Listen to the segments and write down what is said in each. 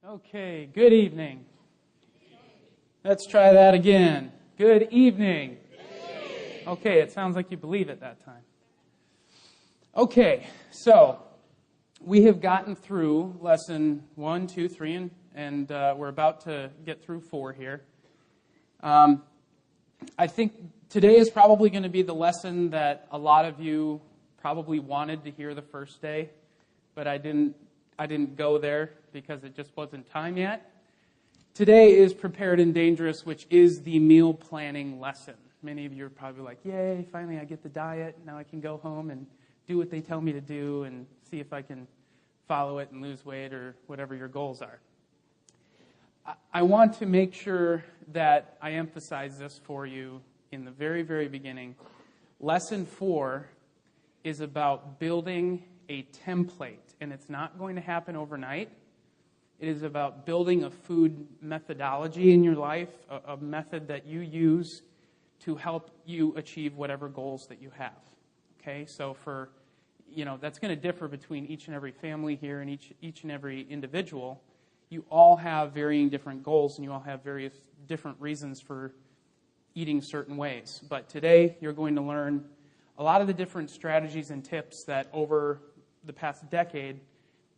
Okay, good evening. Let's try that again. Good evening. Okay, it sounds like you believe it that time. Okay, so we have gotten through lesson 1, 2, 3, and we're about to get through 4 here. I think today is probably going to be the lesson that a lot of you probably wanted to hear the first day, but I didn't go there because it just wasn't time yet. Today is Prepared and Dangerous, which is the meal planning lesson. Many of you are probably like, yay, finally I get the diet. Now I can go home and do what they tell me to do and see if I can follow it and lose weight or whatever your goals are. I want to make sure that I emphasize this for you in the very, very beginning. Lesson 4 is about building a template, and it's not going to happen overnight. It is about building a food methodology in your life, a method that you use to help you achieve whatever goals that you have. Okay, so that's going to differ between each and every family here and each and every individual. You all have varying different goals, and you all have various different reasons for eating certain ways. But today, you're going to learn a lot of the different strategies and tips that over the past decade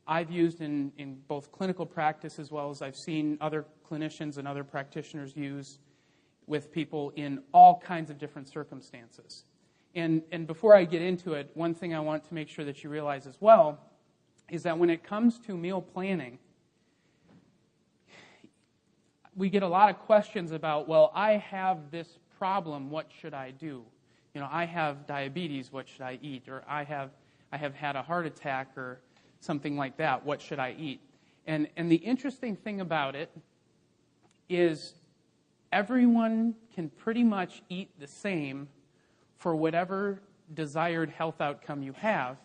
I've used in both clinical practice as well as I've seen other clinicians and other practitioners use with people in all kinds of different circumstances. And before I get into it, one thing I want to make sure that you realize as well is that when it comes to meal planning, we get a lot of questions about, well, I have this problem, what should I do? I have diabetes, what should I eat? Or I have had a heart attack or something like that, what should I eat? And the interesting thing about it is everyone can pretty much eat the same for whatever desired health outcome you have,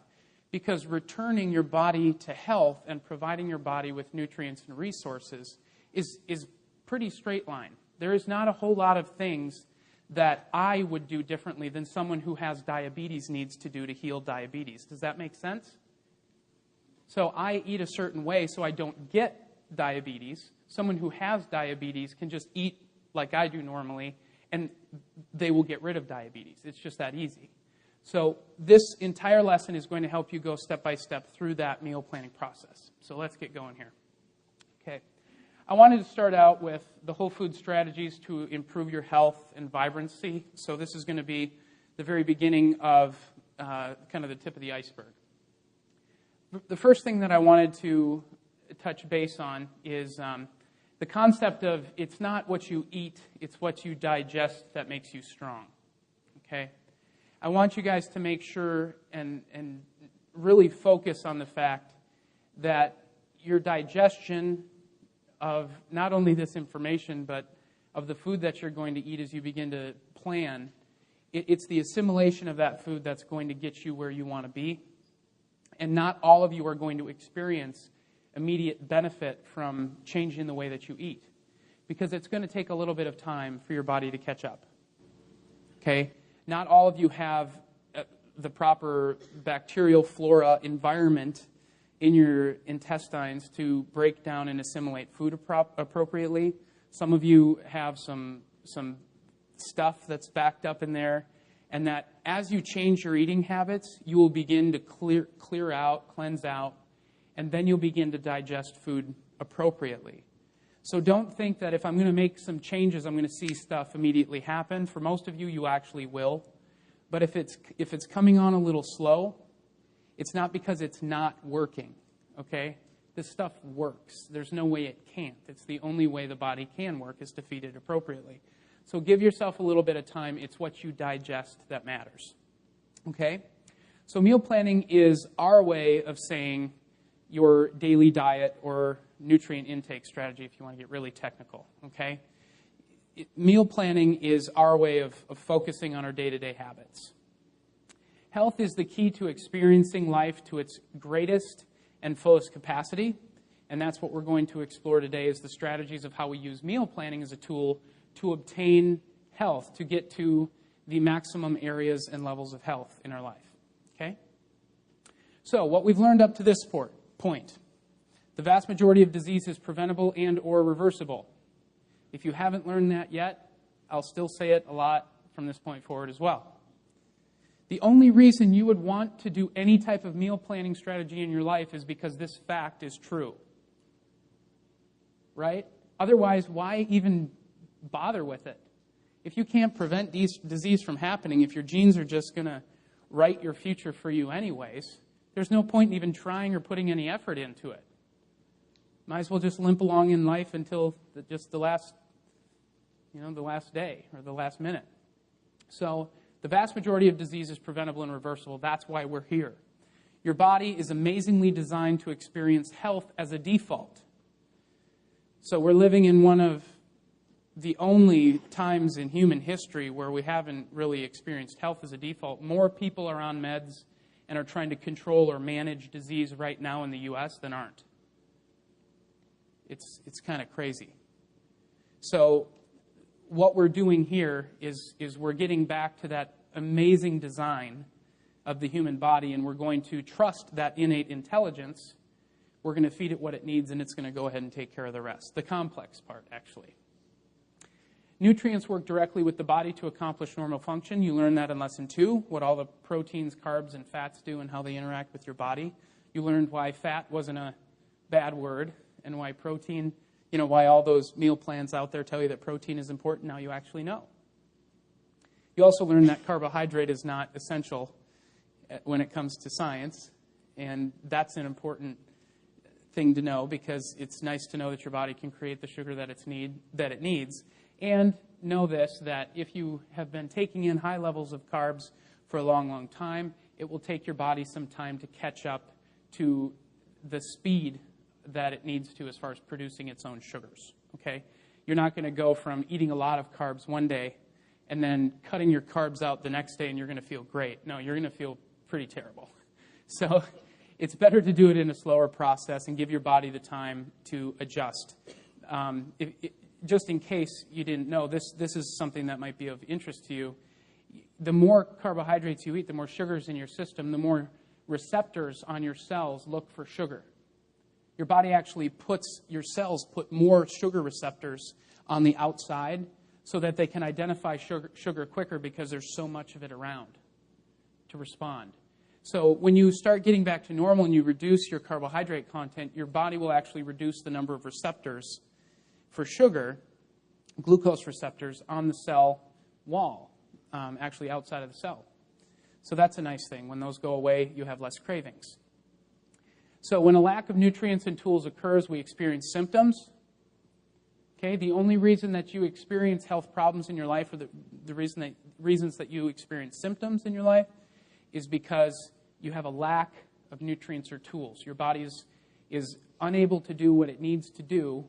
because returning your body to health and providing your body with nutrients and resources is pretty straight line. There is not a whole lot of things that I would do differently than someone who has diabetes needs to do to heal diabetes. Does that make sense? So I eat a certain way so I don't get diabetes. Someone who has diabetes can just eat like I do normally, and they will get rid of diabetes. It's just that easy. So this entire lesson is going to help you go step by step through that meal planning process. So let's get going here. Okay. I wanted to start out with the whole food strategies to improve your health and vibrancy. So this is going to be the very beginning of kind of the tip of the iceberg. The first thing that I wanted to touch base on is the concept of it's not what you eat, it's what you digest that makes you strong. Okay? I want you guys to make sure and really focus on the fact that your digestion of not only this information, but of the food that you're going to eat as you begin to plan, it's the assimilation of that food that's going to get you where you want to be. And not all of you are going to experience immediate benefit from changing the way that you eat, because it's going to take a little bit of time for your body to catch up. Okay? Not all of you have the proper bacterial flora environment in your intestines to break down and assimilate food appropriately. Some of you have some stuff that's backed up in there, and that as you change your eating habits, you will begin to clear out, cleanse out, and then you'll begin to digest food appropriately. So don't think that if I'm going to make some changes, I'm going to see stuff immediately happen. For most of you, you actually will. But if it's coming on a little slow, it's not because it's not working, okay? This stuff works. There's no way it can't. It's the only way the body can work is to feed it appropriately. So give yourself a little bit of time. It's what you digest that matters, okay? So meal planning is our way of saying your daily diet or nutrient intake strategy, if you want to get really technical, okay? Meal planning is our way of focusing on our day-to-day habits. Health is the key to experiencing life to its greatest and fullest capacity, and that's what we're going to explore today is the strategies of how we use meal planning as a tool to obtain health, to get to the maximum areas and levels of health in our life, okay? So what we've learned up to this point, The vast majority of disease is preventable and or reversible. If you haven't learned that yet, I'll still say it a lot from this point forward as well. The only reason you would want to do any type of meal planning strategy in your life is because this fact is true. Right? Otherwise, why even bother with it? If you can't prevent disease from happening, if your genes are just going to write your future for you anyways, there's no point in even trying or putting any effort into it. Might as well just limp along in life until the last day or the last minute. So the vast majority of disease is preventable and reversible. That's why we're here. Your body is amazingly designed to experience health as a default. So we're living in one of the only times in human history where we haven't really experienced health as a default. More people are on meds and are trying to control or manage disease right now in the U.S. than aren't. It's kind of crazy. So what we're doing here is we're getting back to that amazing design of the human body, and we're going to trust that innate intelligence. We're going to feed it what it needs, and it's going to go ahead and take care of the rest. The complex part, actually. Nutrients work directly with the body to accomplish normal function. You learned that in Lesson 2, what all the proteins, carbs, and fats do and how they interact with your body. You learned why fat wasn't a bad word and why protein, why all those meal plans out there tell you that protein is important. Now you actually know. You also learned that carbohydrate is not essential when it comes to science, and that's an important thing to know because it's nice to know that your body can create the sugar that it needs. And know this, that if you have been taking in high levels of carbs for a long, long time, it will take your body some time to catch up to the speed that it needs to as far as producing its own sugars. Okay? You're not going to go from eating a lot of carbs one day and then cutting your carbs out the next day and you're going to feel great. No, you're going to feel pretty terrible. So it's better to do it in a slower process and give your body the time to adjust. Just in case you didn't know, this is something that might be of interest to you. The more carbohydrates you eat, the more sugars in your system, the more receptors on your cells look for sugar. Your body actually your cells put more sugar receptors on the outside so that they can identify sugar quicker because there's so much of it around to respond. So when you start getting back to normal and you reduce your carbohydrate content, your body will actually reduce the number of receptors for sugar, glucose receptors, on the cell wall, actually outside of the cell. So that's a nice thing. When those go away, you have less cravings. So when a lack of nutrients and tools occurs, we experience symptoms. Okay, the only reason that you experience health problems in your life, or the reasons that you experience symptoms in your life, is because you have a lack of nutrients or tools. Your body is unable to do what it needs to do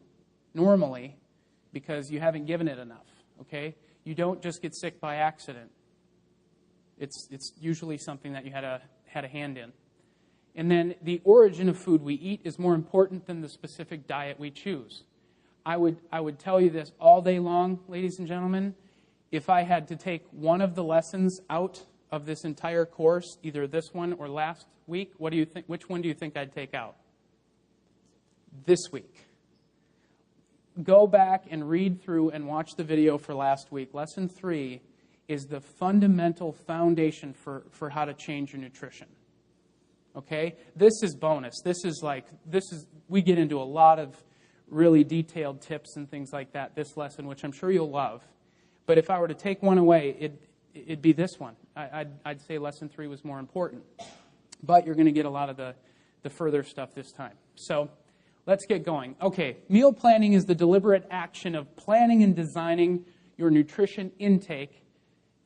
normally because you haven't given it enough. Okay, you don't just get sick by accident. It's usually something that you had a hand in. And then the origin of food we eat is more important than the specific diet we choose. I would tell you this all day long, ladies and gentlemen. If I had to take one of the lessons out of this entire course, either this one or last week, what do you think? Which one do you think I'd take out? This week. Go back and read through and watch the video for last week. Lesson 3 is the fundamental foundation for how to change your nutrition. Okay? This is bonus. We get into a lot of really detailed tips and things like that this lesson, which I'm sure you'll love. But if I were to take one away, it'd be this one. I'd say lesson 3 was more important. But you're going to get a lot of the further stuff this time. So let's get going. Okay, meal planning is the deliberate action of planning and designing your nutrition intake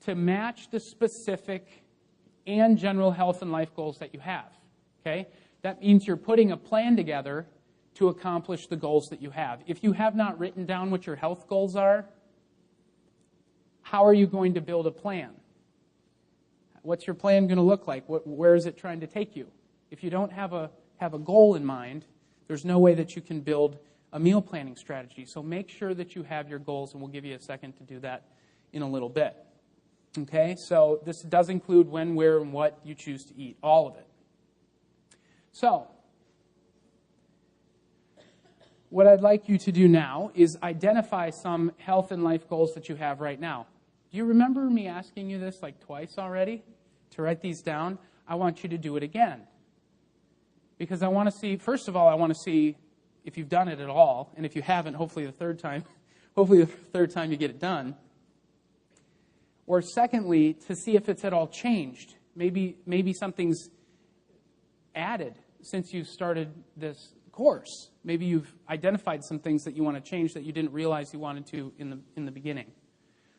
to match the specific and general health and life goals that you have. Okay? That means you're putting a plan together to accomplish the goals that you have. If you have not written down what your health goals are, how are you going to build a plan? What's your plan going to look like? Where is it trying to take you? If you don't have a goal in mind, there's no way that you can build a meal planning strategy. So make sure that you have your goals, and we'll give you a second to do that in a little bit. Okay, so this does include when, where, and what you choose to eat, all of it. So, what I'd like you to do now is identify some health and life goals that you have right now. Do you remember me asking you this like twice already? To write these down? I want you to do it again. Because I want to see, first of all, I want to see if you've done it at all. And if you haven't, hopefully the third time you get it done. Or secondly, to see if it's at all changed. Maybe something's added since you started this course. Maybe you've identified some things that you want to change that you didn't realize you wanted to in the beginning.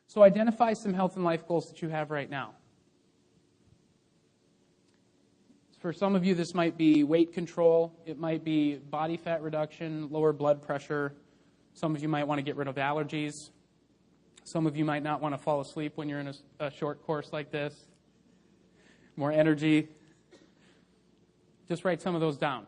So identify some health and life goals that you have right now. For some of you, this might be weight control. It might be body fat reduction, lower blood pressure. Some of you might want to get rid of allergies. Some of you might not want to fall asleep when you're in a short course like this. More energy. Just write some of those down.